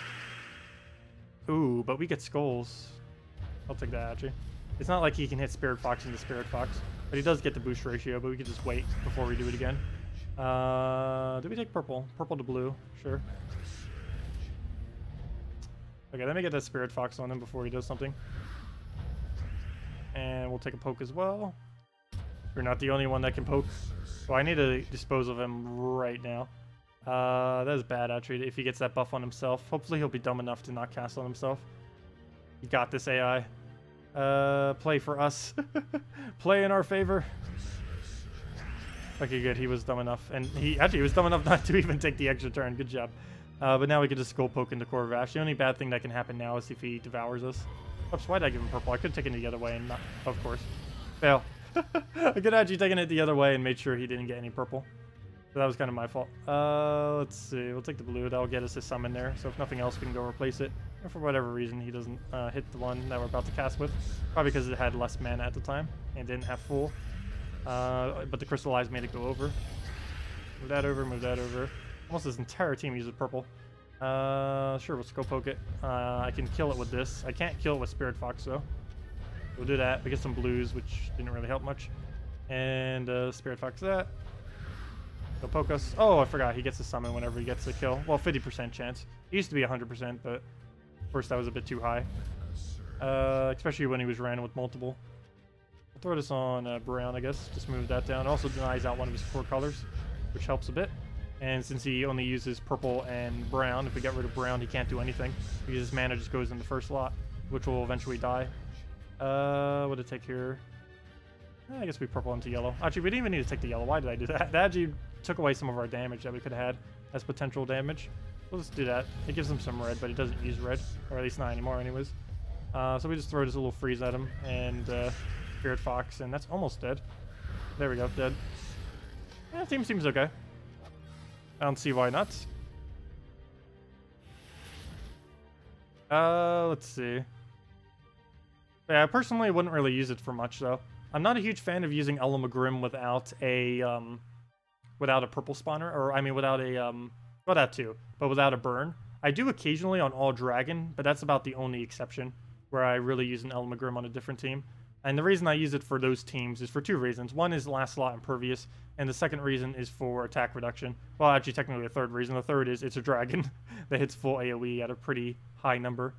Ooh, but we get skulls. I'll take that, actually. It's not like he can hit Spirit Fox into Spirit Fox, but he does get the boost ratio, but we could just wait before we do it again. Do we take purple? Purple to blue, sure. Okay, let me get that Spirit Fox on him before he does something. And we'll take a poke as well. You're not the only one that can poke. So I need to dispose of him right now. That is bad, actually, if he gets that buff on himself. Hopefully he'll be dumb enough to not cast on himself. You got this, AI. Play for us. Play in our favor. Okay, good. He was dumb enough. And he was dumb enough not to even take the extra turn. Good job. But now we can just skull poke into Corvash. The only bad thing that can happen now is if he devours us. Oops, why did I give him purple? I could have taken it the other way and not... Of course. Fail. I could have actually taken it the other way and made sure he didn't get any purple. So that was kind of my fault. Let's see. We'll take the blue. That'll get us his summon there. So if nothing else, we can go replace it. And for whatever reason, he doesn't hit the one that we're about to cast with. Probably because it had less mana at the time and didn't have full. But the crystallized made it go over. Move that over, move that over. Almost his entire team uses purple. Sure, we'll skull poke it. I can kill it with this. I can't kill it with Spirit Fox, though. We'll do that. We get some blues, which didn't really help much. And Spirit Fox that. He'll poke us. Oh, I forgot. He gets a summon whenever he gets a kill. Well, 50% chance. It used to be 100%, but first that was a bit too high. Especially when he was ran with multiple. I'll throw this on brown, I guess. Just move that down. It also denies out one of his 4 colors, which helps a bit. And since he only uses purple and brown, if we get rid of brown, he can't do anything. Because his mana just goes in the first slot, which will eventually die. What did it take here? I guess we purple into yellow. Actually, we didn't even need to take the yellow. Why did I do that? That actually took away some of our damage that we could have had as potential damage. We'll just do that. It gives him some red, but he doesn't use red. Or at least not anymore anyways. So we just throw this little freeze at him. And Spirit Fox, and that's almost dead. There we go, dead. Yeah, team seems okay. I don't see why not. Let's see. Yeah, I personally wouldn't really use it for much, though. I'm not a huge fan of using Elmagrim without a purple spawner, or I mean without a well, that too, but without a burn. I do occasionally on all dragon, but that's about the only exception where I really use an Elmagrim on a different team. And the reason I use it for those teams is for two reasons. One is last slot impervious, and the second reason is for attack reduction. Well, actually, technically the third reason. The third is it's a dragon that hits full AoE at a pretty high number.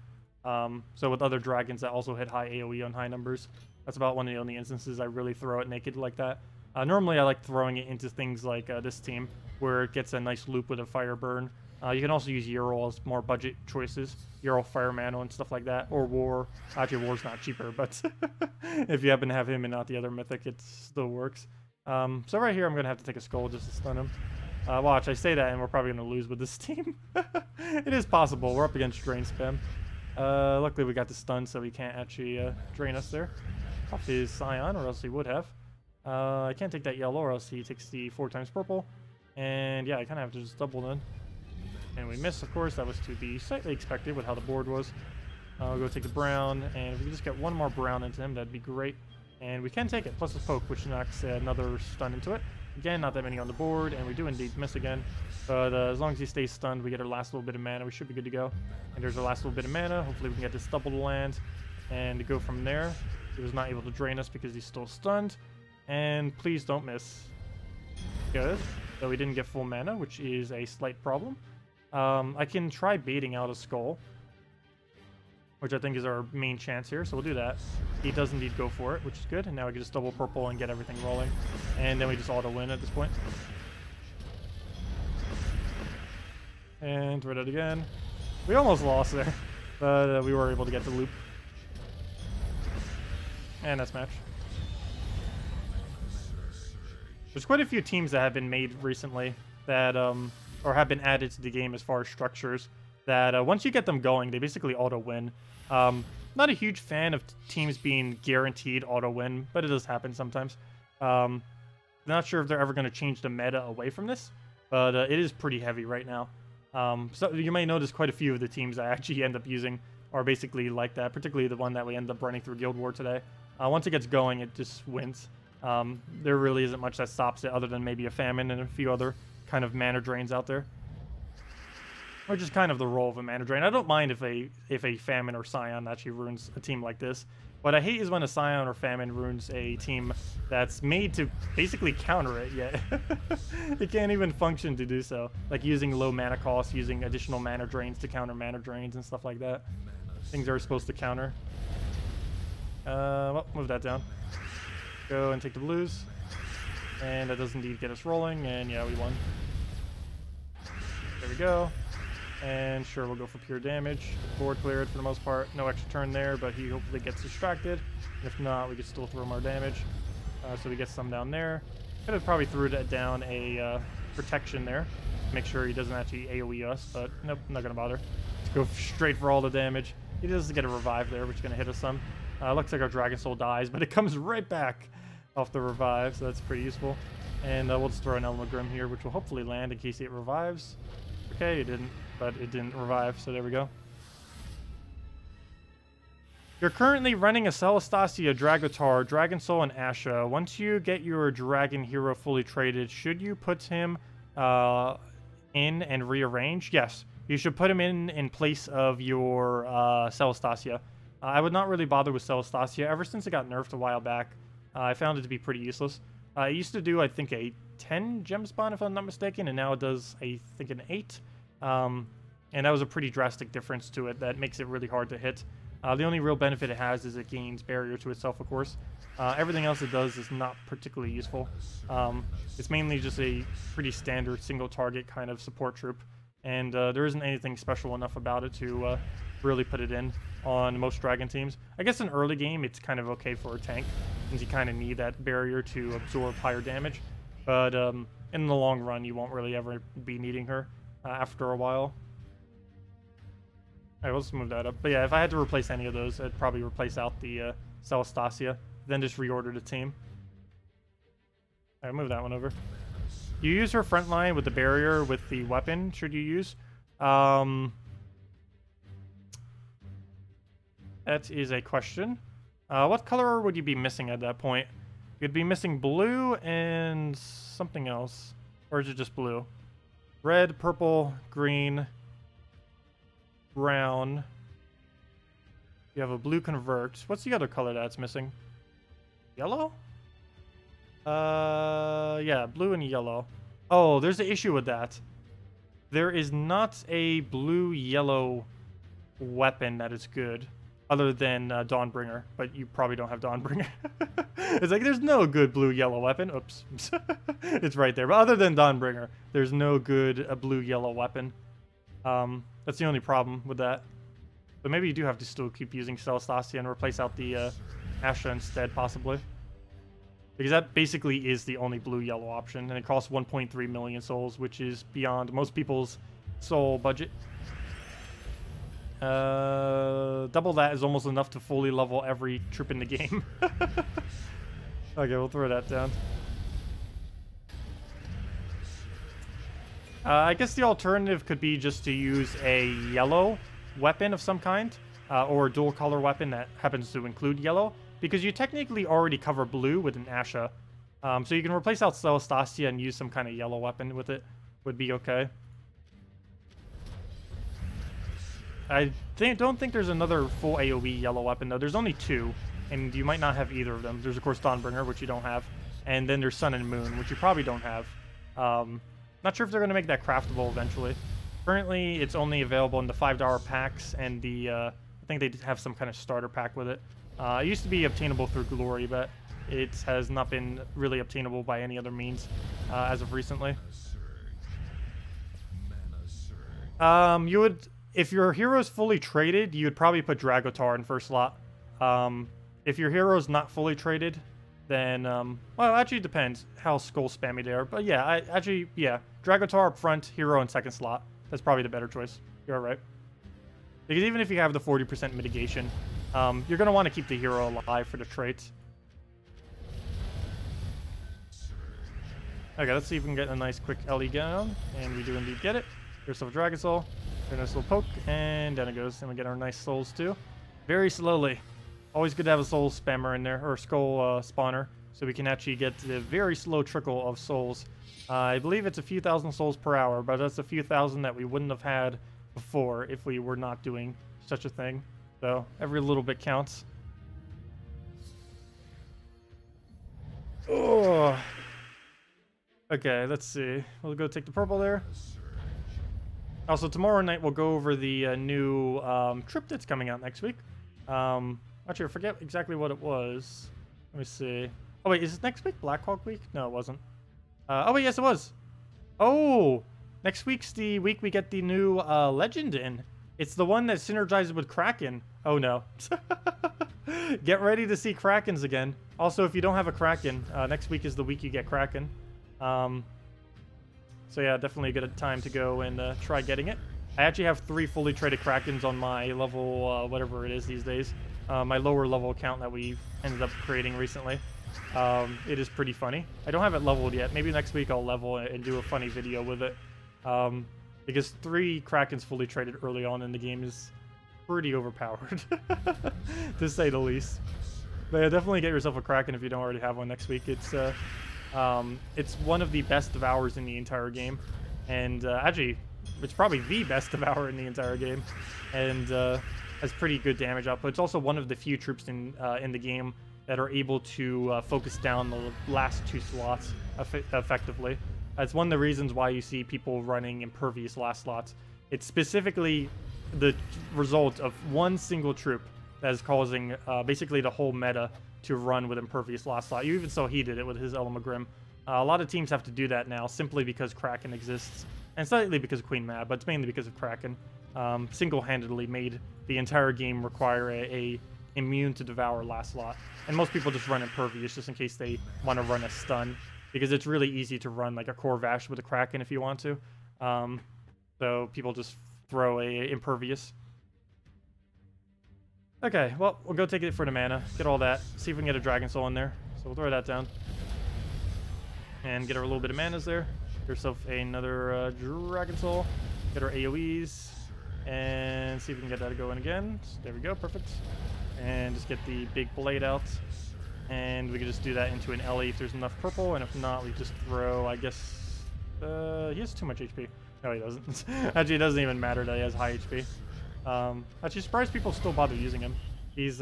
So with other dragons that also hit high AoE on high numbers, that's about one of the only instances I really throw it naked like that. Normally, I like throwing it into things like this team, where it gets a nice loop with a fire burn. You can also use Ural as more budget choices. Ural Fire Mano and stuff like that. Or War. Actually, War's not cheaper, but if you happen to have him and not the other mythic, it still works. So right here, I'm going to have to take a skull just to stun him. Watch, I say that, and we're probably going to lose with this team. It is possible. We're up against Drain Spam. Luckily, we got the stun, so he can't actually drain us there. Off his Scion, or else he would have. I can't take that yellow, or else he takes the 4 times purple. And yeah, I kind of have to just double then. And we miss, of course. That was to be slightly expected with how the board was. I'll go take the brown, and if we can just get one more brown into him, that'd be great. And we can take it, plus the poke, which knocks another stun into it. Again, not that many on the board, and we do indeed miss again. But as long as he stays stunned, we get our last little bit of mana. We should be good to go. And there's our last little bit of mana. Hopefully we can get this double to land and go from there. He was not able to drain us because he's still stunned. And please don't miss. Good. So we didn't get full mana, which is a slight problem. I can try baiting out a skull, which I think is our main chance here, so we'll do that. He does indeed go for it, which is good, and now we can just double purple and get everything rolling. And then we just auto-win at this point. And read it again. We almost lost there, but we were able to get the loop. And that's match. There's quite a few teams that have been made recently that, or have been added to the game as far as structures, that once you get them going, they basically auto-win. Not a huge fan of teams being guaranteed auto-win, but it does happen sometimes. Not sure if they're ever going to change the meta away from this, but it is pretty heavy right now. So you may notice quite a few of the teams I actually end up using are basically like that, particularly the one that we end up running through Guild War today. Once it gets going, it just wins. There really isn't much that stops it other than maybe a famine and a few other kind of mana drains out there. Which is kind of the role of a mana drain. I don't mind if a famine or Scion actually ruins a team like this. What I hate is when a Scion or famine ruins a team that's made to basically counter it, yet it can't even function to do so. Like using low mana costs, using additional mana drains to counter mana drains and stuff like that. Things are supposed to counter. Well, move that down. Go and take the blues. And that does indeed get us rolling, and yeah, we won. There we go. And sure, we'll go for pure damage. Board cleared for the most part. No extra turn there, but he hopefully gets distracted. If not, we can still throw him our damage. So we get some down there. Could have probably threw that down a protection there. Make sure he doesn't actually AoE us, but nope, not going to bother. Let's go straight for all the damage. He does get a revive there, which is going to hit us some. Looks like our Dragon Soul dies, but it comes right back off the revive, so that's pretty useful. And we'll just throw an Element Grim here, which will hopefully land in case it revives. Okay, it didn't, but it didn't revive, so there we go. You're currently running a Celestacia, Dragotar, Dragon Soul, and Asha. Once you get your Dragon Hero fully traded, should you put him in and rearrange? Yes, you should put him in place of your Celestacia. I would not really bother with Celestacia. Ever since it got nerfed a while back, I found it to be pretty useless. It used to do, I think, a 10 gem spawn, if I'm not mistaken, and now it does, I think, an 8. And that was a pretty drastic difference to it that makes it really hard to hit. The only real benefit it has is it gains barrier to itself, of course. Everything else it does is not particularly useful. It's mainly just a pretty standard single target kind of support troop, and there isn't anything special enough about it to really put it in on most dragon teams. I guess in early game it's kind of okay for a tank, since you kind of need that barrier to absorb higher damage, but in the long run you won't really ever be needing her after a while. Alright, let's move that up. But yeah, if I had to replace any of those, I'd probably replace out the Celestacia, then just reorder the team. Alright, move that one over. You use her front line with the barrier with the weapon, should you use? That is a question. What color would you be missing at that point? You'd be missing blue and something else. Or is it just blue? Red, purple, green, brown. You have a blue convert. What's the other color that's missing? Yellow? Yeah, blue and yellow. Oh, there's an issue with that. There is not a blue-yellow weapon that is good, other than Dawnbringer, but you probably don't have Dawnbringer. It's like, there's no good blue-yellow weapon. Oops. It's right there. But other than Dawnbringer, there's no good blue-yellow weapon. That's the only problem with that. But maybe you do have to still keep using Celestia and replace out the Asha instead, possibly. Because that basically is the only blue-yellow option, and it costs 1.3 million souls, which is beyond most people's soul budget. Double that is almost enough to fully level every troop in the game. Okay, we'll throw that down. I guess the alternative could be just to use a yellow weapon of some kind, or a dual color weapon that happens to include yellow, because you technically already cover blue with an Asha. So you can replace out Celestia and use some kind of yellow weapon with it. Would be okay. I don't think there's another full AoE yellow weapon, though. There's only two, and you might not have either of them. There's, of course, Dawnbringer, which you don't have, and then there's Sun and Moon, which you probably don't have. Not sure if they're going to make that craftable eventually. Currently, it's only available in the $5 packs, and the I think they have some kind of starter pack with it. It used to be obtainable through Glory, but it has not been really obtainable by any other means as of recently. You would, if your hero's fully traded, you would probably put Dragotar in first slot. If your hero's not fully traded, then, well, actually it depends how skull spammy they are. But yeah, yeah, Dragotar up front, hero in second slot. That's probably the better choice. You're right. Because even if you have the 40% mitigation, you're going to want to keep the hero alive for the traits. Okay, let's see if we can get a nice quick LE down. And we do indeed get it. Yourself a Dragon Soul. A nice little poke. And down it goes. And we get our nice souls too. Very slowly. Always good to have a soul spammer in there. Or skull spawner. So we can actually get the very slow trickle of souls. I believe it's a few thousand souls per hour. But that's a few thousand that we wouldn't have had before if we were not doing such a thing. So every little bit counts. Oh. Okay, let's see. We'll go take the purple there. Also, tomorrow night we'll go over the new trip that's coming out next week. Actually, I forget exactly what it was. Let me see. Oh wait, is it next week Blackhawk week? No, it wasn't. Oh wait, yes it was. Oh, next week's the week we get the new legend in. It's the one that synergizes with Kraken. Oh no. Get ready to see Krakens again. Also, if you don't have a Kraken, next week is the week you get Kraken. So yeah, definitely a good time to go and try getting it. I actually have 3 fully traded Krakens on my level, whatever it is these days. My lower level account that we ended up creating recently. It is pretty funny. I don't have it leveled yet. Maybe next week I'll level it and do a funny video with it. Because 3 Krakens fully traded early on in the game is pretty overpowered, to say the least. But yeah, definitely get yourself a Kraken if you don't already have one next week. It's one of the best devours in the entire game, and actually, it's probably the best devourer in the entire game, and has pretty good damage output. It's also one of the few troops in the game that are able to focus down the last 2 slots effectively. That's one of the reasons why you see people running impervious last slots. It's specifically the result of one single troop that is causing basically the whole meta to run with impervious last slot. You even saw he did it with his Elamagrim. A lot of teams have to do that now simply because Kraken exists, and slightly because of Queen Mab, but it's mainly because of Kraken. Single-handedly made the entire game require a immune to devour last slot, and most people just run impervious just in case they want to run a stun, because it's really easy to run like a Corvash with a Kraken if you want to. So people just throw a impervious. Okay, well, we'll go take it for the mana, get all that, see if we can get a Dragon Soul in there. So we'll throw that down. And get our little bit of manas there. Get yourself another Dragon Soul. Get our AoEs. And see if we can get that going again. There we go, perfect. And just get the big blade out. And we can just do that into an LE if there's enough purple. And if not, we just throw, I guess... he has too much HP. No, he doesn't. Actually, it doesn't even matter that he has high HP. Actually, surprised people still bother using him. He's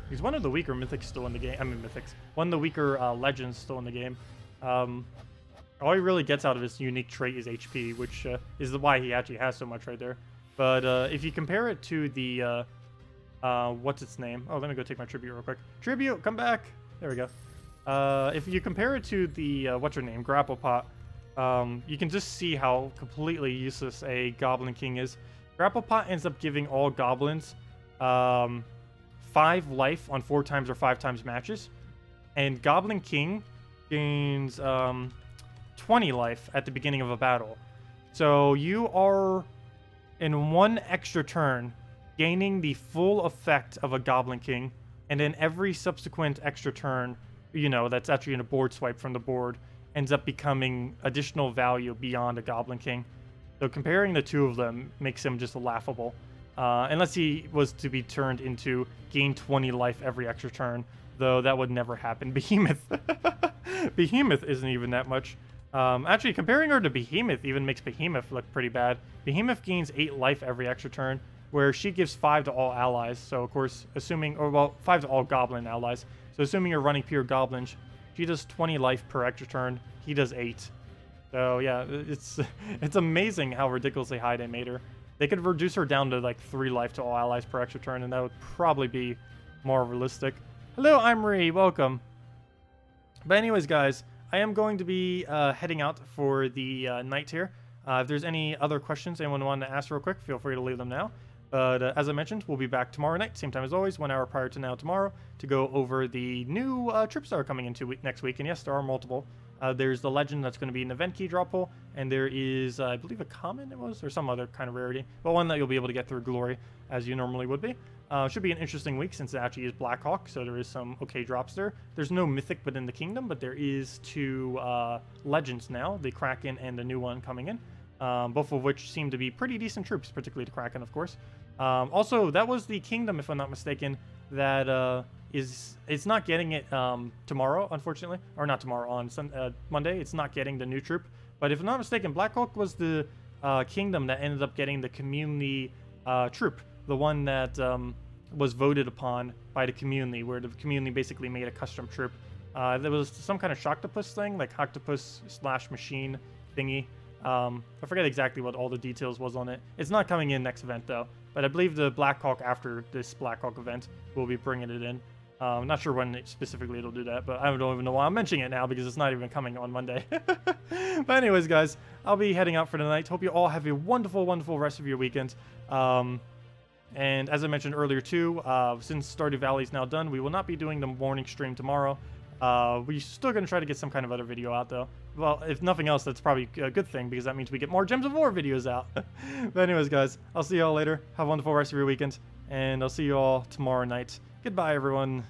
He's one of the weaker mythics still in the game. I mean, mythics. One of the weaker legends still in the game. All he really gets out of his unique trait is HP, which is why he actually has so much right there. But if you compare it to the, what's its name? Oh, let me go take my tribute real quick. Tribute, come back. There we go. If you compare it to the, what's her name? Grapple Pot, you can just see how completely useless a Goblin King is. Grapple Pot ends up giving all goblins 5 life on 4 times or 5 times matches. And Goblin King gains 20 life at the beginning of a battle. So you are, in 1 extra turn, gaining the full effect of a Goblin King. And then every subsequent extra turn, you know, that's actually in a board swipe from the board, ends up becoming additional value beyond a Goblin King. So comparing the two of them makes him just laughable. Unless he was to be turned into gain 20 life every extra turn, though that would never happen. Behemoth. Behemoth isn't even that much. Actually, comparing her to Behemoth even makes Behemoth look pretty bad. Behemoth gains 8 life every extra turn, where she gives 5 to all allies. So, of course, assuming, or well, 5 to all goblin allies. So, assuming you're running pure goblins, she does 20 life per extra turn. He does 8. So, yeah, it's amazing how ridiculously high they made her. They could reduce her down to, like, 3 life to all allies per extra turn, and that would probably be more realistic. Hello, I'm Ree. Welcome. But anyways, guys, I am going to be heading out for the night here. If there's any other questions anyone wanted to ask real quick, feel free to leave them now. But as I mentioned, we'll be back tomorrow night, same time as always, 1 hour prior to now tomorrow, to go over the new trips that are coming into next week. And yes, there are multiple. There's the legend that's going to be an event key drop pull, and there is, I believe, a common it was, or some other kind of rarity, but one that you'll be able to get through Glory, as you normally would be. Should be an interesting week since it actually is Blackhawk, so there is some okay drops there. There's no mythic within the kingdom, but there is 2 legends now, the Kraken and the new one coming in, both of which seem to be pretty decent troops, particularly the Kraken, of course. Also, that was the kingdom, if I'm not mistaken, that it's not getting it tomorrow, unfortunately, or not tomorrow, on Monday. It's not getting the new troop, but if I'm not mistaken, Blackhawk was the kingdom that ended up getting the community troop, the one that was voted upon by the community, where the community basically made a custom troop. There was some kind of Shocktopus thing, like Octopus/machine thingy. I forget exactly what all the details was on it. It's not coming in next event though, but I believe the Blackhawk after this Blackhawk event will be bringing it in. I'm not sure when specifically it'll do that, but I don't even know why I'm mentioning it now because it's not even coming on Monday. But anyways, guys, I'll be heading out for the night. Hope you all have a wonderful, wonderful rest of your weekend. And as I mentioned earlier too, since Stardew Valley is now done, we will not be doing the morning stream tomorrow. We're still going to try to get some kind of other video out though. Well, if nothing else, that's probably a good thing because that means we get more Gems of War videos out. But anyways, guys, I'll see you all later. Have a wonderful rest of your weekend, and I'll see you all tomorrow night. Goodbye, everyone.